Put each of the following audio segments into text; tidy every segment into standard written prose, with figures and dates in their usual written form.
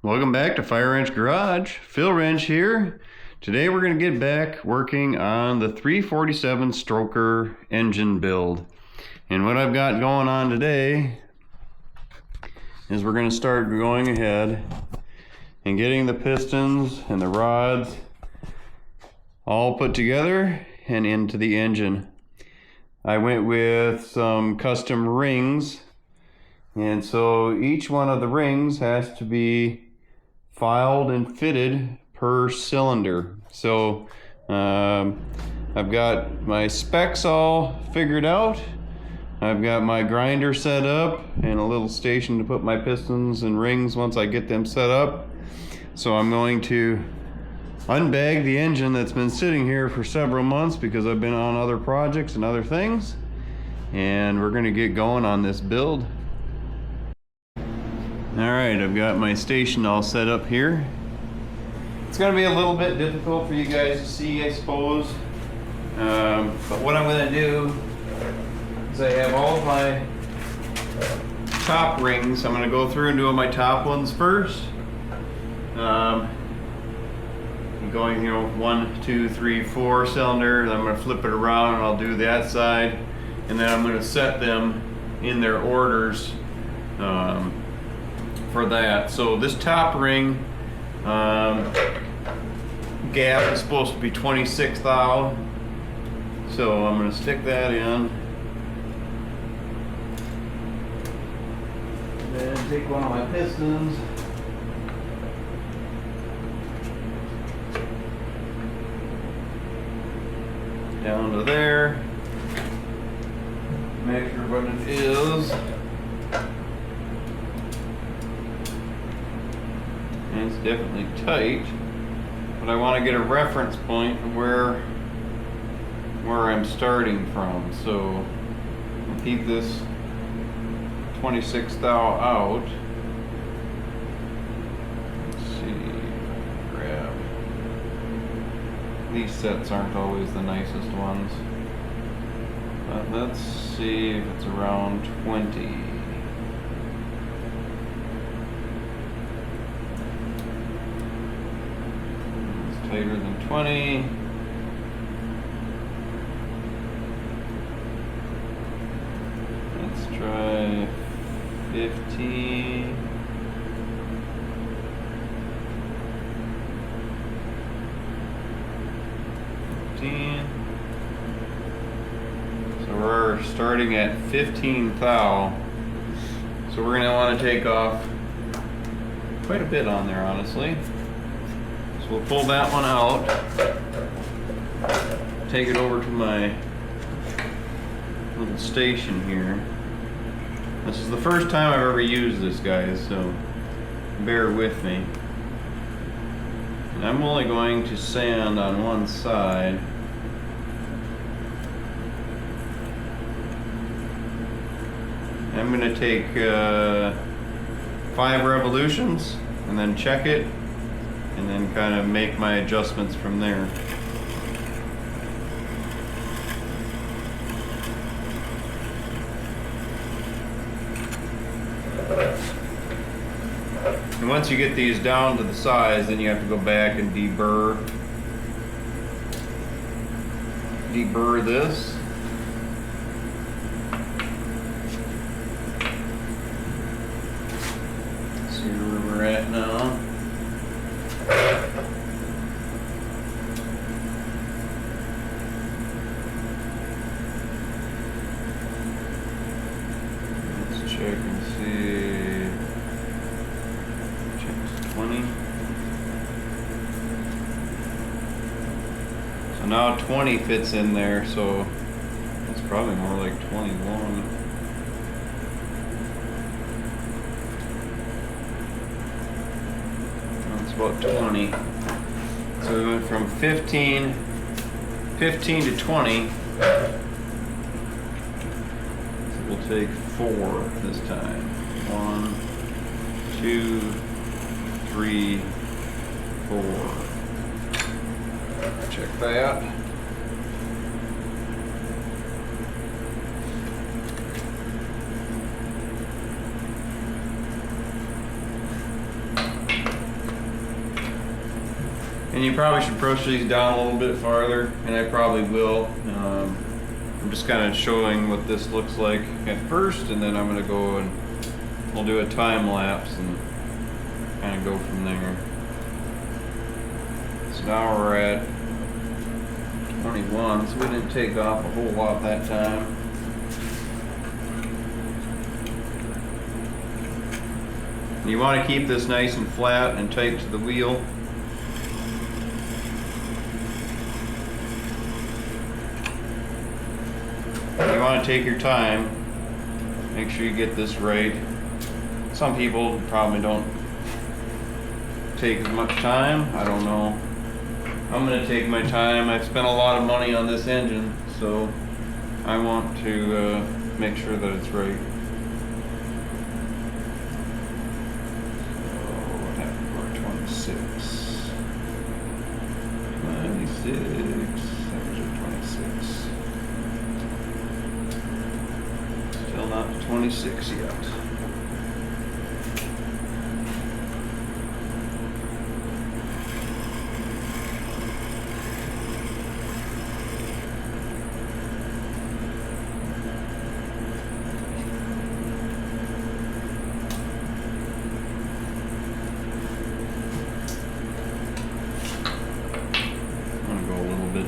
Welcome back to Fire Wrench Garage. Phil Wrench here. Today we're going to get back working on the 347 stroker engine build. And what I've got going on today is we're going to start going ahead and getting the pistons and the rods all put together and into the engine. I went with some custom rings, and so each one of the rings has to be filed and fitted per cylinder. So I've got my specs all figured out. I've got my grinder set up and a little station to put my pistons and rings once I get them set up. So I'm going to unbag the engine that's been sitting here for several months because I've been on other projects and other things, and we're going to get going on this build. Alright, I've got my station all set up here. It's going to be a little bit difficult for you guys to see, I suppose. But what I'm going to do is I have all of my top rings. I'm going to go through and do my top ones first. I'm going, 1, 2, 3, 4 cylinder. Then I'm going to flip it around and I'll do that side. And then I'm going to set them in their orders for that. So this top ring gap is supposed to be 26 thou. So I'm going to stick that in. Then take one of my pistons. Down to there. Measure what it is. And it's definitely tight, but I want to get a reference point of where I'm starting from. So I'll keep this 26 thou out. Let's see, grab. These sets aren't always the nicest ones, but let's see if it's around 20. Tighter than 20. Let's try 15. So we're starting at 15 thou. So we're going to want to take off quite a bit on there, honestly. We'll pull that one out, take it over to my little station here. This is the first time I've ever used this, guys, so bear with me. And I'm only going to sand on one side. I'm going to take 5 revolutions and then check it, and then kind of make my adjustments from there. And once you get these down to the size, then you have to go back and deburr this. See where we're at now. Check and see. Check's 20. So now 20 fits in there, so it's probably more like 21. That's about 20. So we went from 15 to 20. We'll take 4 this time. 1, 2, 3, 4. Check that. And you probably should push these down a little bit farther, and I probably will. I'm just kind of showing what this looks like at first, and then I'm going to go and we'll do a time lapse and kind of go from there. So now we're at 21, so we didn't take off a whole lot that time. You want to keep this nice and flat and tight to the wheel. You want to take your time, make sure you get this right. Some people probably don't take as much time, I don't know. I'm going to take my time. I've spent a lot of money on this engine, so I want to make sure that it's right. So what happened to our 26? 26, that was our 26. Still not 26 yet.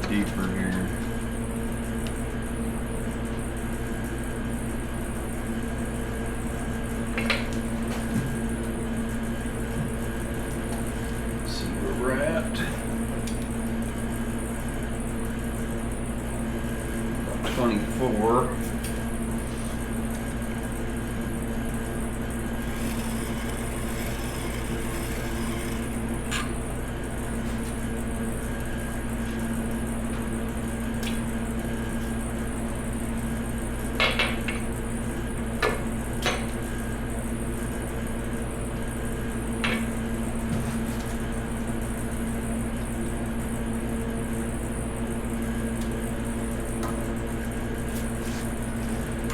Deeper here. Let's see where we're at. About 24.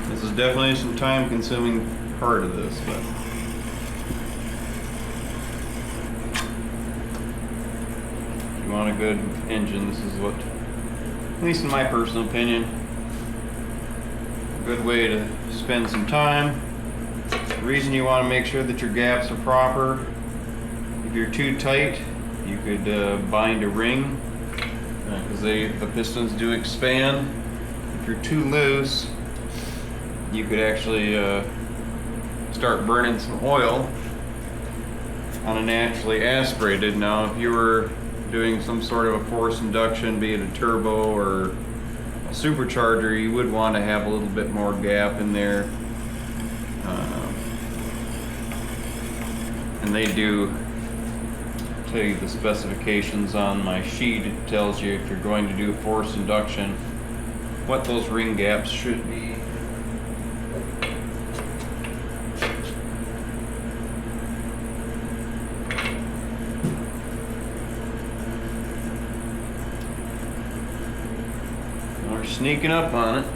This is definitely some time-consuming part of this, but if you want a good engine, this is what, at least in my personal opinion, a good way to spend some time. The reason you want to make sure that your gaps are proper. If you're too tight, you could bind a ring, because the pistons do expand. If you're too loose, you could actually start burning some oil on a naturally aspirated. Now, if you were doing some sort of a forced induction, be it a turbo or a supercharger, you would want to have a little bit more gap in there. And they do tell you the specifications on my sheet. It tells you if you're going to do a forced induction, what those ring gaps should be. We're sneaking up on it.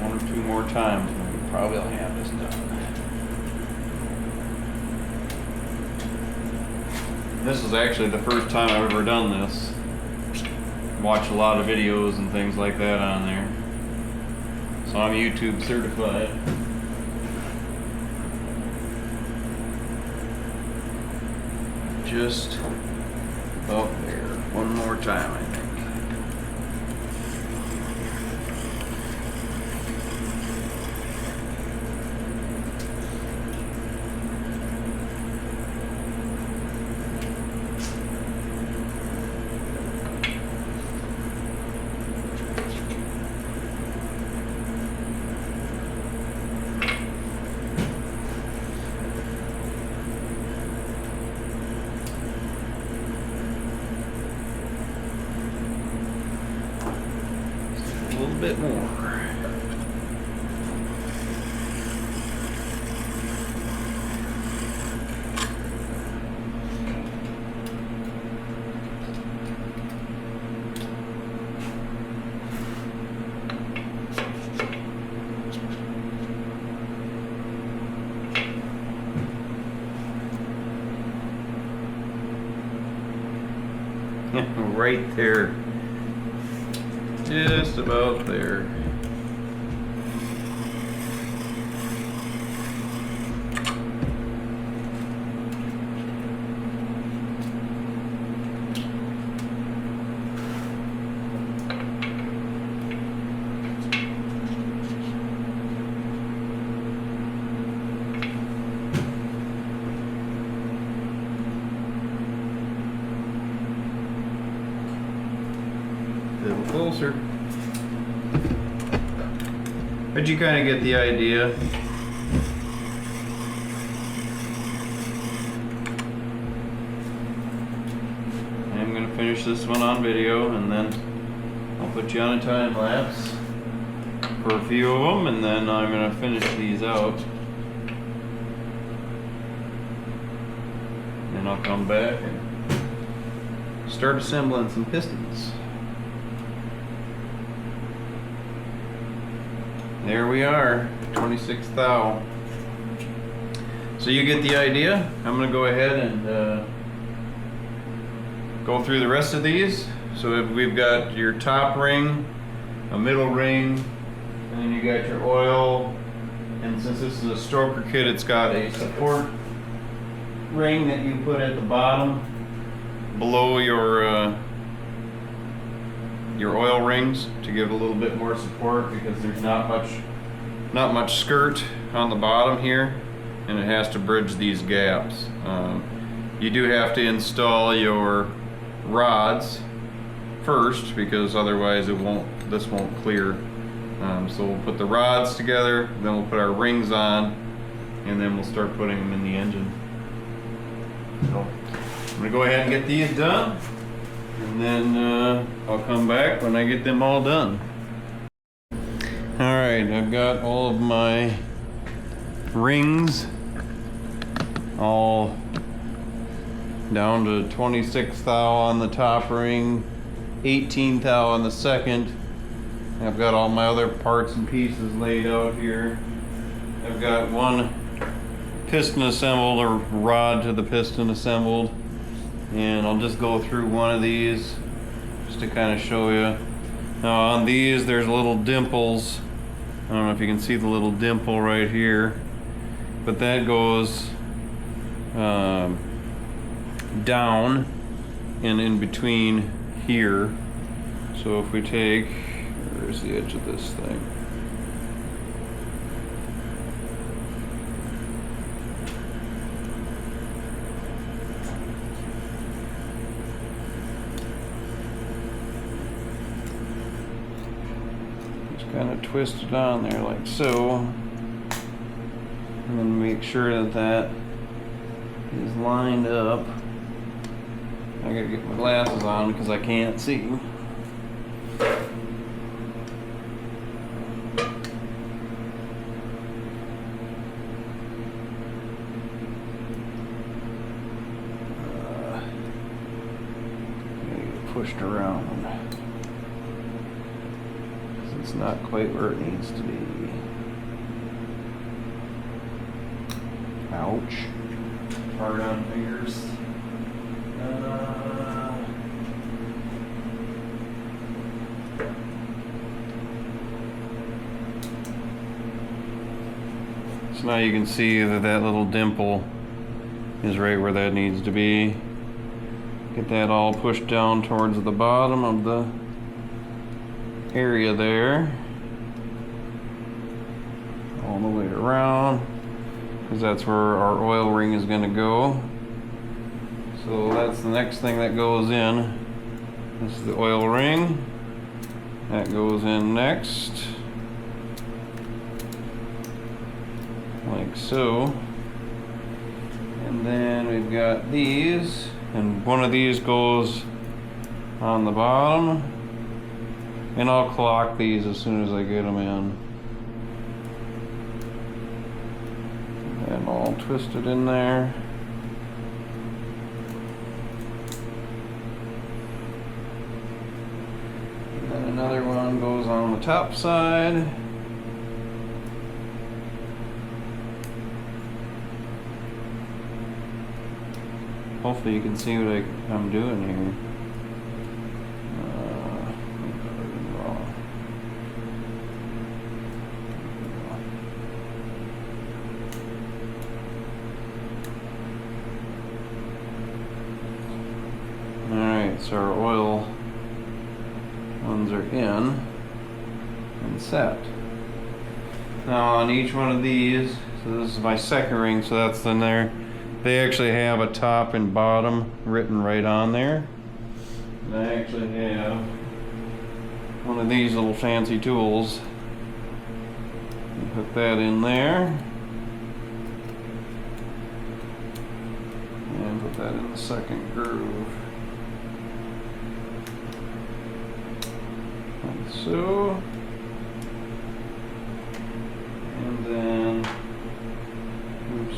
One or two more times, and we probably will have this done. This is actually the first time I've ever done this. Watch a lot of videos and things like that on there. So I'm YouTube certified. Just up there. One more time, I think. A little bit more. Right there. Just about there. A little closer. But you kind of get the idea. I'm going to finish this one on video, and then I'll put you on a time lapse for a few of them, and then I'm going to finish these out. And I'll come back and start assembling some pistons. There we are, 26 thou. So you get the idea. I'm going to go ahead and go through the rest of these. So we've got your top ring, a middle ring, and then you got your oil. And since this is a stroker kit, it's got a support ring that you put at the bottom below your oil rings to give a little bit more support, because there's not much skirt on the bottom here, and it has to bridge these gaps. You do have to install your rods first, because otherwise this won't clear. So we'll put the rods together, then we'll put our rings on, and then we'll start putting them in the engine. So I'm gonna go ahead and get these done, and then I'll come back when I get them all done. Alright, I've got all of my rings all down to 26 thou on the top ring, 18 thou on the second. I've got all my other parts and pieces laid out here. I've got one piston assembled, or rod to the piston assembled, and I'll just go through one of these just to kind of show you. Now on these there's little dimples. I don't know if you can see the little dimple right here, but that goes down and in between here. So if we take, where's the edge of this thing? Kind of twist it on there like so, and then make sure that that is lined up. I gotta get my glasses on because I can't see. Pushed around. It's not quite where it needs to be. Ouch. Hard on fingers. So now you can see that that little dimple is right where that needs to be. Get that all pushed down towards the bottom of the area there, all the way around, because that's where our oil ring is going to go. So that's the next thing that goes in. This is the oil ring. That goes in next, like so. And then we've got these, and one of these goes on the bottom. And I'll clock these as soon as I get them in. And all twisted in there. And then another one goes on the top side. Hopefully you can see what I'm doing here. So our oil ones are in and set. Now on each one of these, so this is my second ring, so that's in there. They actually have a top and bottom written right on there. And I actually have one of these little fancy tools. Put that in there. And put that in the second groove. Like so. And then, oops,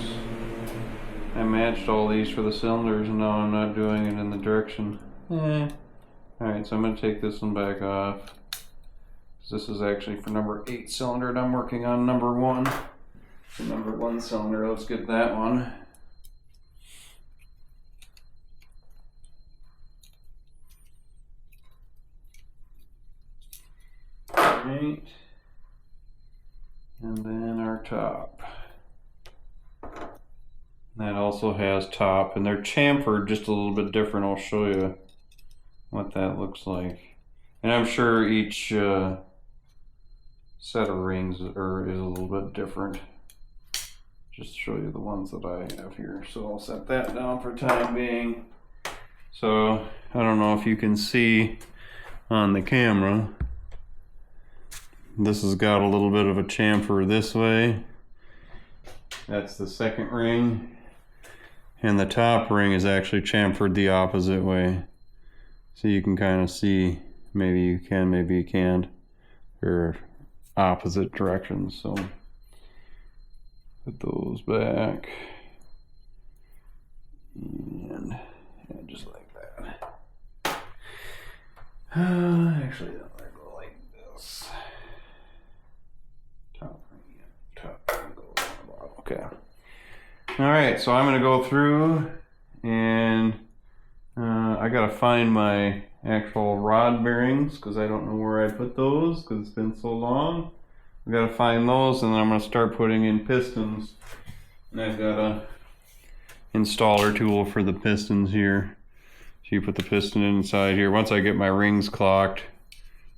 I matched all these for the cylinders and now I'm not doing it in the direction. Alright, so I'm going to take this one back off. This is actually for number 8 cylinder and I'm working on number 1. The number 1 cylinder, let's get that one. Alright. And then our top. That also has top, and they're chamfered just a little bit different. I'll show you what that looks like. And I'm sure each set of rings is a little bit different. Just to show you the ones that I have here. So I'll set that down for time being. So I don't know if you can see on the camera. This has got a little bit of a chamfer this way. That's the second ring. And the top ring is actually chamfered the opposite way. So you can kind of see, maybe you can, maybe you can't. They're opposite directions, so put those back. And yeah, just like that. Actually, I go like this. Top ring goes on the bottom. Okay. Alright, so I'm going to go through and I got to find my actual rod bearings because I don't know where I put those because it's been so long. I got to find those and then I'm going to start putting in pistons. And I've got a installer tool for the pistons here. So you put the piston inside here. Once I get my rings clocked,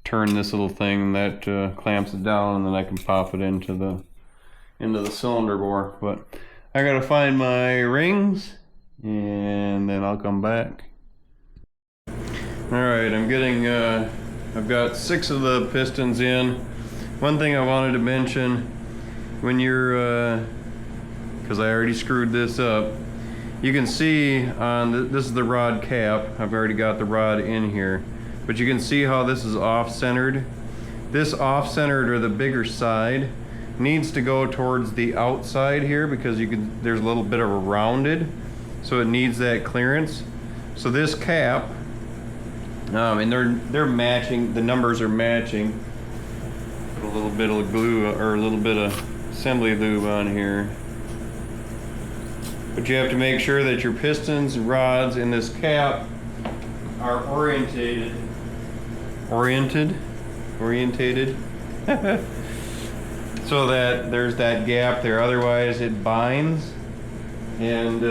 turn this little thing that clamps it down, and then I can pop it into the cylinder bore. But I gotta find my rings and then I'll come back. Alright, I'm getting I've got 6 of the pistons in. One thing I wanted to mention, when you're because I already screwed this up, you can see on this is the rod cap. I've already got the rod in here, but you can see how this is off-centered. This off-centered, or the bigger side, needs to go towards the outside here because there's a little bit of a rounded, so it needs that clearance. So this cap, and they're matching, the numbers are matching. Put a little bit of glue or a little bit of assembly lube on here. But you have to make sure that your pistons and rods in this cap are orientated. So that there's that gap there, otherwise it binds and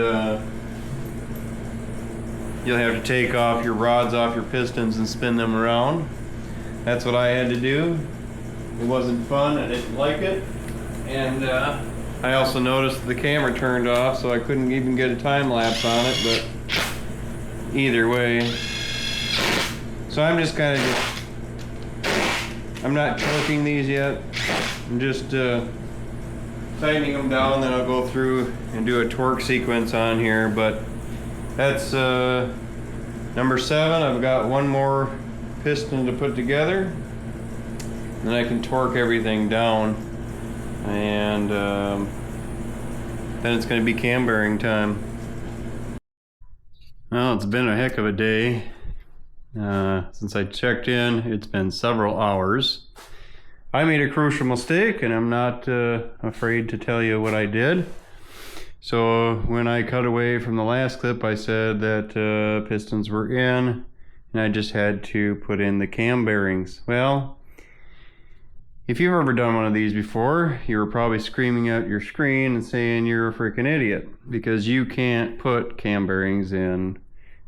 you'll have to take off your rods off your pistons and spin them around. That's what I had to do. It wasn't fun, I didn't like it, and I also noticed the camera turned off, so I couldn't even get a time lapse on it, but either way. So I'm just kind of I'm not torquing these yet. I'm just tightening them down, then I'll go through and do a torque sequence on here. But that's number 7. I've got one more piston to put together. Then I can torque everything down. And then it's going to be cam bearing time. Well, it's been a heck of a day. Since I checked in, it's been several hours. I made a crucial mistake, and I'm not afraid to tell you what I did. So when I cut away from the last clip, I said that pistons were in, and I just had to put in the cam bearings. Well, if you've ever done one of these before, you were probably screaming at your screen and saying you're a freaking idiot because you can't put cam bearings in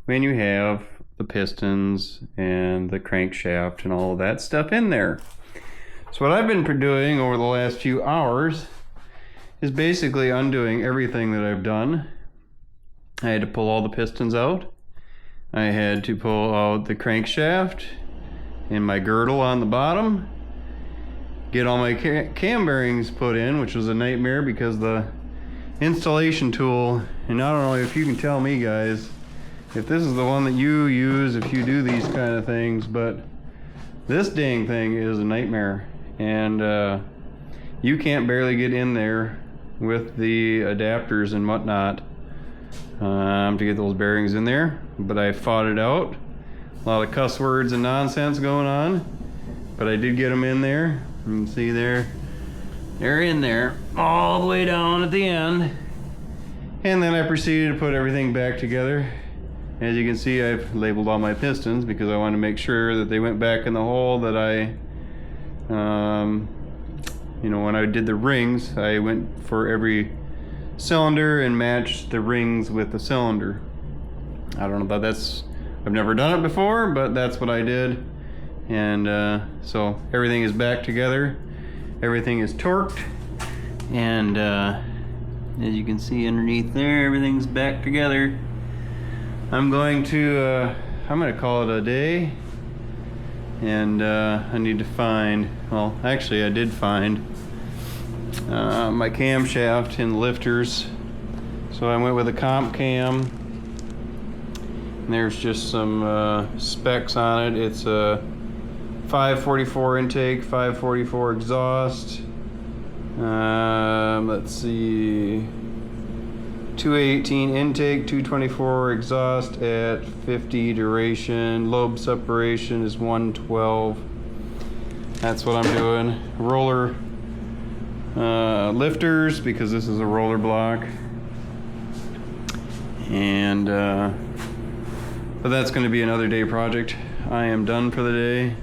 when you have the pistons and the crankshaft and all of that stuff in there. So what I've been doing over the last few hours is basically undoing everything that I've done. I had to pull all the pistons out. I had to pull out the crankshaft and my girdle on the bottom. Get all my cam bearings put in, which was a nightmare because the installation tool, and I don't know if you can tell me guys, if this is the one that you use if you do these kind of things, but this dang thing is a nightmare. And you can't barely get in there with the adapters and whatnot to get those bearings in there, but I fought it out. A lot of cuss words and nonsense going on, but I did get them in there. You can see they're in there all the way down at the end. And then I proceeded to put everything back together. As you can see, I've labeled all my pistons because I wanted to make sure that they went back in the hole that I you know, when I did the rings, I went for every cylinder and matched the rings with the cylinder. I don't know if I've never done it before, but that's what I did. And so everything is back together. Everything is torqued. And as you can see underneath there, everything's back together. I'm going to call it a day. And I need to find, well, actually I did find my camshaft and lifters. So I went with a comp cam. And there's just some specs on it. It's a 544 intake, 544 exhaust. Let's see, 218 intake, 224 exhaust at 50 duration. Lobe separation is 112. That's what I'm doing. Roller lifters, because this is a roller block. And but that's going to be another day project. I am done for the day,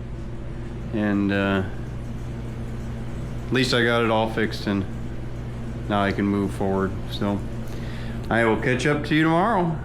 and at least I got it all fixed, and now I can move forward. So I will catch up to you tomorrow.